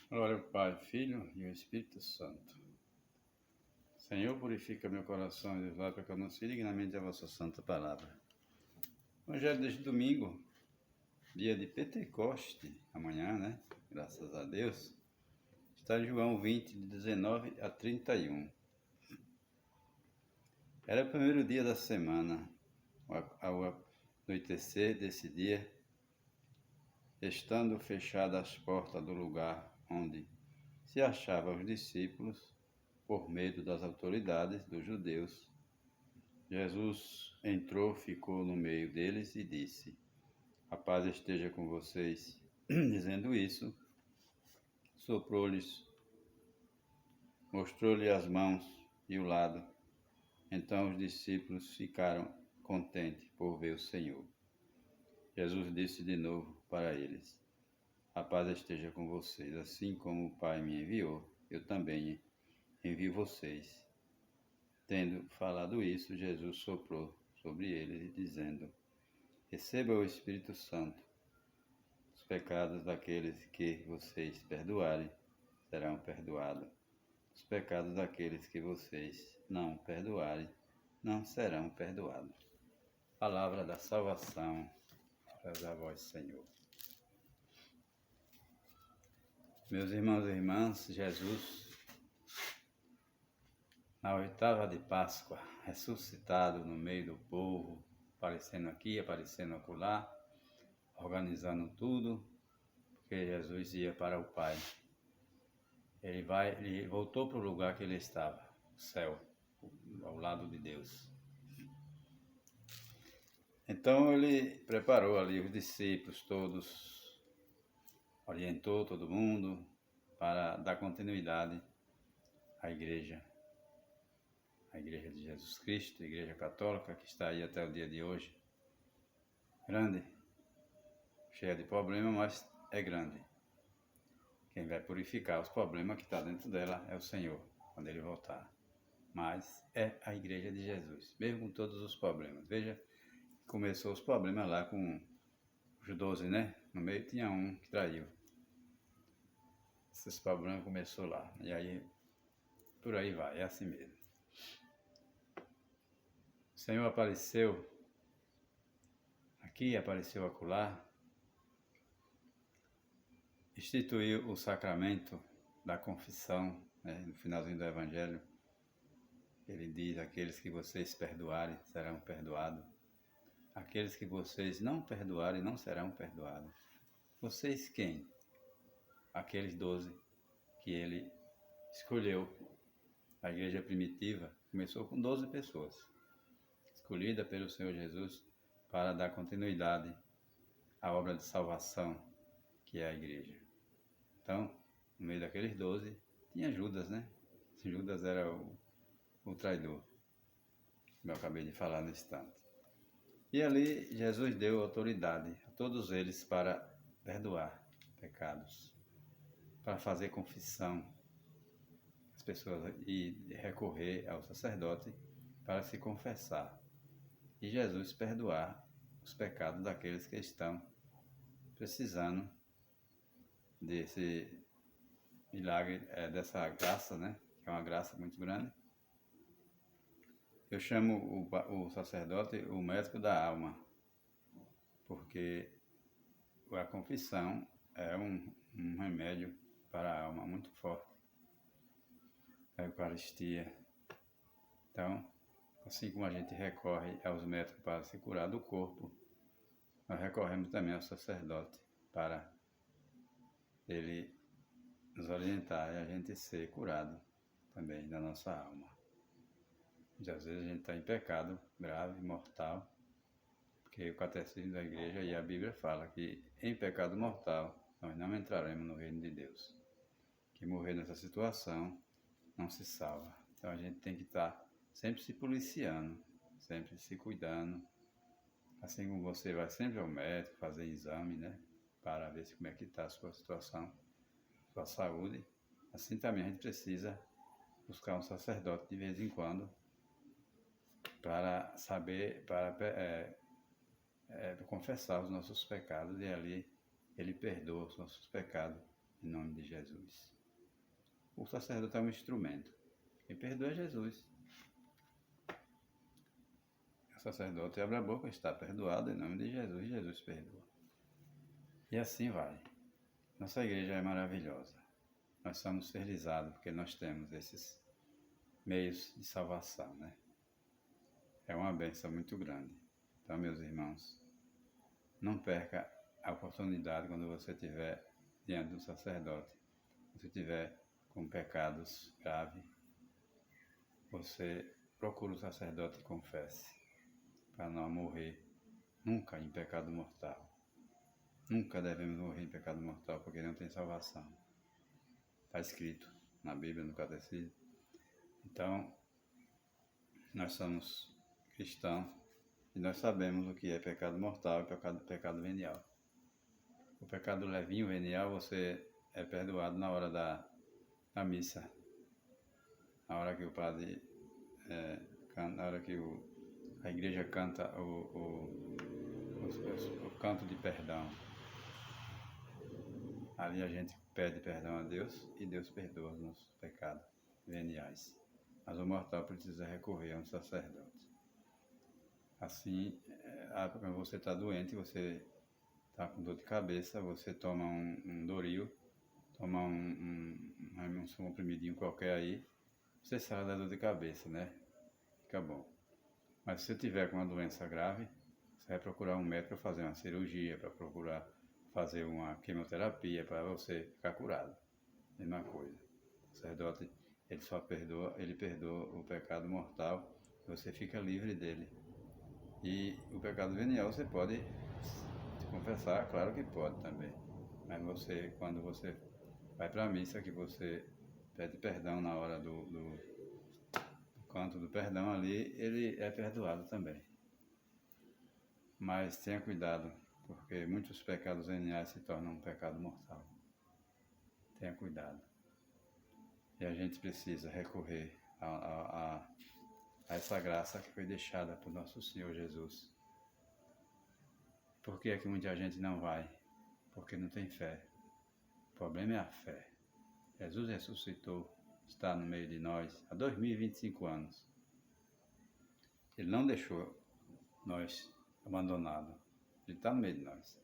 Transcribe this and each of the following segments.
Glória ao Pai, Filho e ao Espírito Santo. Senhor, purifica meu coração e Deus, para que eu não siga dignamente a vossa santa palavra. Evangelho deste domingo, dia de Pentecoste, amanhã, né? Graças a Deus. Está em João 20, de 19 a 31. Era o primeiro dia da semana. Ao anoitecer desse dia, estando fechadas as portas do lugar onde se achavam os discípulos, por medo das autoridades dos judeus, Jesus entrou, ficou no meio deles e disse: A paz esteja com vocês. Dizendo isso, soprou-lhes, mostrou-lhe as mãos e o lado. Então os discípulos ficaram contentes por ver o Senhor. Jesus disse de novo para eles: A paz esteja com vocês. Assim como o Pai me enviou, eu também envio vocês. Tendo falado isso, Jesus soprou sobre eles, dizendo: Receba o Espírito Santo. Os pecados daqueles que vocês perdoarem serão perdoados. Os pecados daqueles que vocês não perdoarem não serão perdoados. Palavra da salvação. Glórias a vós, Senhor. Meus irmãos e irmãs, Jesus, na oitava de Páscoa, ressuscitado no meio do povo, aparecendo aqui, aparecendo acolá, organizando tudo, porque Jesus ia para o Pai. Ele voltou para o lugar que ele estava, o céu, ao lado de Deus. Então ele preparou ali os discípulos todos, orientou todo mundo para dar continuidade à igreja. A igreja de Jesus Cristo, a igreja católica, que está aí até o dia de hoje. Grande, cheia de problemas, mas é grande. Quem vai purificar os problemas que está dentro dela é o Senhor, quando Ele voltar. Mas é a igreja de Jesus, mesmo com todos os problemas. Veja, começou os problemas lá com os 12, né? No meio tinha um que traiu. Esses problemas começou lá. E aí, por aí vai, é assim mesmo. O Senhor apareceu aqui, apareceu acolá, instituiu o sacramento da confissão, né? No finalzinho do Evangelho, ele diz: aqueles que vocês perdoarem serão perdoados, aqueles que vocês não perdoarem não serão perdoados. Vocês quem? Aqueles 12 que ele escolheu. A igreja primitiva começou com 12 pessoas, escolhida pelo Senhor Jesus para dar continuidade à obra de salvação que é a igreja. Então, no meio daqueles 12, tinha Judas, né? Judas era o traidor, como eu acabei de falar no instante. E ali Jesus deu autoridade a todos eles para perdoar pecados, para fazer confissão, as pessoas e recorrer ao sacerdote para se confessar. E Jesus perdoar os pecados daqueles que estão precisando desse milagre, dessa graça, né? Que é uma graça muito grande. Eu chamo o sacerdote o médico da alma, porque a confissão é um remédio para a alma muito forte. A Eucaristia. Então, assim como a gente recorre aos médicos para se curar do corpo, nós recorremos também ao sacerdote para ele nos orientar e a gente ser curado também da nossa alma. E às vezes a gente está em pecado grave, mortal, porque o catecismo da igreja e a Bíblia fala que em pecado mortal nós não entraremos no reino de Deus. Quem morrer nessa situação não se salva. Então a gente tem que estar sempre se policiando, sempre se cuidando. Assim como você vai sempre ao médico fazer exame, né? Para ver como é que está a sua situação, sua saúde. Assim também a gente precisa buscar um sacerdote de vez em quando para saber, para confessar os nossos pecados, e ali ele perdoa os nossos pecados e em nome de Jesus. O sacerdote é um instrumento. Quem perdoa é Jesus. O sacerdote abre a boca, está perdoado em nome de Jesus, Jesus perdoa. E assim vai. Nossa igreja é maravilhosa. Nós somos felizardos porque nós temos esses meios de salvação, né? É uma bênção muito grande. Então, meus irmãos, não perca a oportunidade quando você estiver diante do sacerdote. Se você estiver com pecados graves, você procura o sacerdote e confesse, para não morrer nunca em pecado mortal. Nunca devemos morrer em pecado mortal, porque não tem salvação. Está escrito na Bíblia, no Catecismo. Então, nós somos cristãos e nós sabemos o que é pecado mortal e pecado venial. O pecado levinho, venial, você é perdoado na hora da missa. Na hora que o padre, na hora que a igreja canta o canto de perdão. Ali a gente pede perdão a Deus e Deus perdoa os nossos pecados veniais. Mas o mortal precisa recorrer a um sacerdote. Assim, quando você está doente, você está com dor de cabeça, você toma um Doril, toma um comprimidinho qualquer aí, você sai da dor de cabeça, né? Fica bom. Mas se você tiver com uma doença grave, você vai procurar um médico para fazer uma cirurgia, para procurar fazer uma quimioterapia para você ficar curado. Mesma coisa. O sacerdote, ele perdoa o pecado mortal, você fica livre dele. E o pecado venial você pode se confessar, claro que pode também. Mas quando você vai para a missa, que você pede perdão na hora do canto do perdão ali, ele é perdoado também. Mas tenha cuidado, porque muitos pecados veniais se tornam um pecado mortal. Tenha cuidado. E a gente precisa recorrer a essa graça que foi deixada por nosso Senhor Jesus. Por que é que muita gente não vai? Porque não tem fé. O problema é a fé. Jesus ressuscitou, está no meio de nós há 2025 anos. Ele não deixou nós abandonados. Ele está no meio de nós.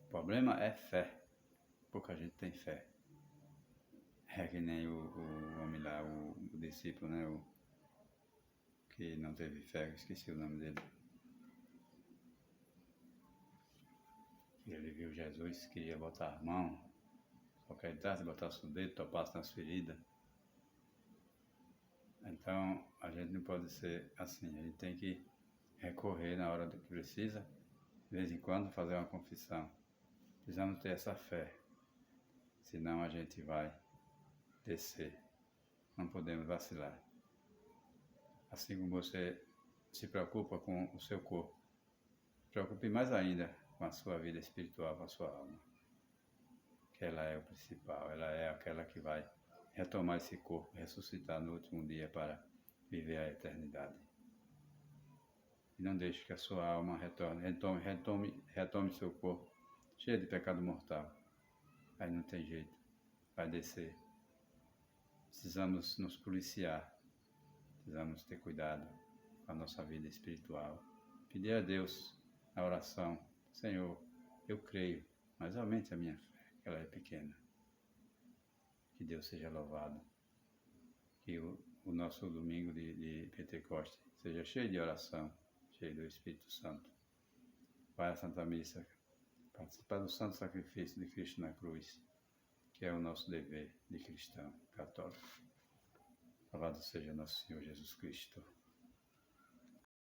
O problema é fé. Pouca gente tem fé. É que nem o homem lá, o discípulo, né? Que não teve fé, esqueci o nome dele. Ele viu Jesus, queria botar a mão, só que ele botasse o dedo, topasse nas feridas. Então, a gente não pode ser assim, a gente tem que recorrer na hora que precisa, de vez em quando fazer uma confissão. Precisamos ter essa fé, senão a gente vai descer, não podemos vacilar. Assim como você se preocupa com o seu corpo, preocupe mais ainda com a sua vida espiritual, com a sua alma. Que ela é o principal, ela é aquela que vai retomar esse corpo, ressuscitar no último dia para viver a eternidade. E não deixe que a sua alma retome seu corpo cheio de pecado mortal. Aí não tem jeito, vai descer. Precisamos nos policiar, precisamos ter cuidado com a nossa vida espiritual. Pedir a Deus na oração: Senhor, eu creio, mas aumente a minha fé, que ela é pequena. Que Deus seja louvado. Que o nosso domingo de Pentecostes seja cheio de oração, cheio do Espírito Santo. Vai à Santa Missa, participar do santo sacrifício de Cristo na cruz, que é o nosso dever de cristão católico. Louvado seja nosso Senhor Jesus Cristo.